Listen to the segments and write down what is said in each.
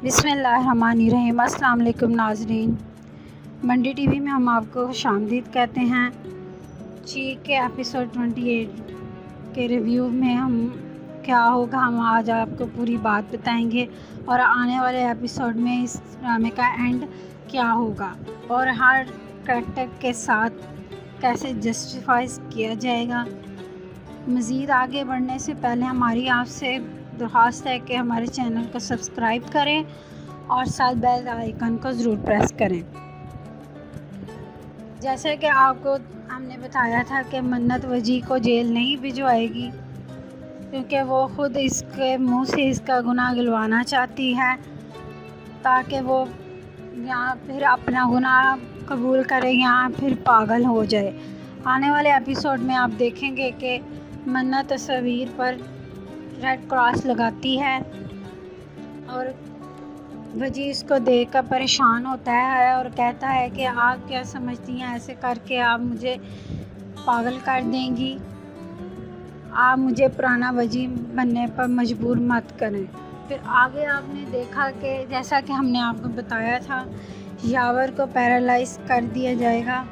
بسم اللہ الرحمن الرحیم۔ السلام علیکم ناظرین، منڈی ٹی وی میں ہم آپ کو خوش آمدید کہتے ہیں۔ چیک کے ایپیسوڈ 28 کے ریویو میں کیا ہوگا، ہم آج آپ کو پوری بات بتائیں گے، اور آنے والے ایپیسوڈ میں اس ڈرامے کا اینڈ کیا ہوگا اور ہر کریکٹر کے ساتھ کیسے جسٹیفائز کیا جائے گا۔ مزید آگے بڑھنے سے پہلے ہماری آپ سے درخواست ہے کہ ہمارے چینل کو سبسکرائب کریں اور ساتھ بیل آئیکن کو ضرور پریس کریں۔ جیسے کہ آپ کو ہم نے بتایا تھا کہ منت وجی کو جیل نہیں بھجوائے گی، کیونکہ وہ خود اس کے منہ سے اس کا گناہ گلوانا چاہتی ہے، تاکہ وہ یا پھر اپنا گناہ قبول کرے یا پھر پاگل ہو جائے۔ آنے والے ایپیسوڈ میں آپ دیکھیں گے کہ منت تصویر پر ریڈ کراس لگاتی ہے اور وجی اس کو دیکھ کر پریشان ہوتا ہے اور کہتا ہے کہ آپ کیا سمجھتی ہیں، ایسے کر کے آپ مجھے پاگل کر دیں گی، آپ مجھے پرانا وجی بننے پر مجبور مت کریں۔ پھر آگے آپ نے دیکھا کہ جیسا کہ ہم نے آپ کو بتایا تھا، یاور کو پیرالائز کر دیا جائے گا،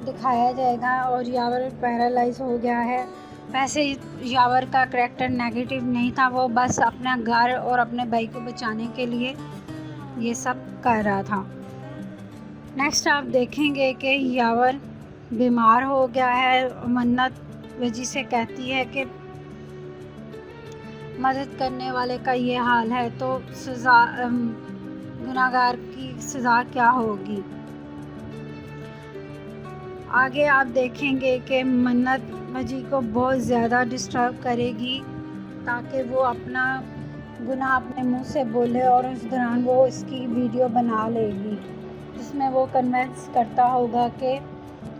دکھایا جائے گا، اور یاور پیرالائز ہو گیا ہے۔ ویسے یاور کا کریکٹر نیگیٹو نہیں تھا، وہ بس اپنا گھر اور اپنے بھائی کو بچانے کے لیے یہ سب کر رہا تھا۔ نیکسٹ آپ دیکھیں گے کہ یاور بیمار ہو گیا ہے، منت وجی سے کہتی ہے کہ مدد کرنے والے کا یہ حال ہے تو گناہگار کی سزا کیا ہوگی۔ آگے آپ دیکھیں گے کہ منت وجی کو بہت زیادہ ڈسٹرب کرے گی، تاکہ وہ اپنا گناہ اپنے منہ سے بولے، اور اس دوران وہ اس کی ویڈیو بنا لے گی جس میں وہ کنونس کرتا ہوگا کہ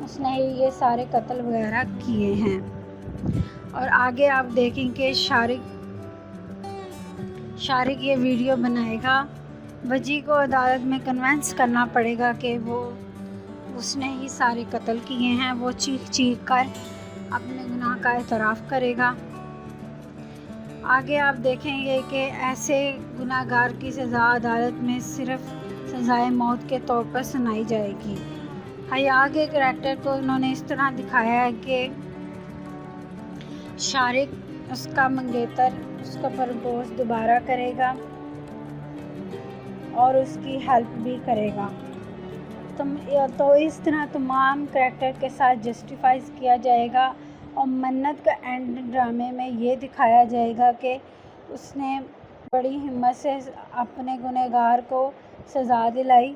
اس نے ہی یہ سارے قتل وغیرہ کیے ہیں۔ اور آگے آپ دیکھیں کہ شارق یہ ویڈیو بنائے گا، وجی کو عدالت میں کنونس کرنا پڑے گا کہ اس نے ہی سارے قتل کیے ہیں۔ وہ چیخ چیخ کر اپنے گناہ کا اعتراف کرے گا۔ آگے آپ دیکھیں گے کہ ایسے گناہ گار کی سزا عدالت میں صرف سزائے موت کے طور پر سنائی جائے گی۔ حیا کے کریکٹر کو انہوں نے اس طرح دکھایا ہے کہ شارق اس کا منگیتر اس کو پرپوز دوبارہ کرے گا اور اس کی ہیلپ بھی کرے گا، تو اس طرح تمام کریکٹر کے ساتھ جسٹیفائز کیا جائے گا، اور منت کا اینڈ ڈرامے میں یہ دکھایا جائے گا کہ اس نے بڑی ہمت سے اپنے گنہگار کو سزا دلائی۔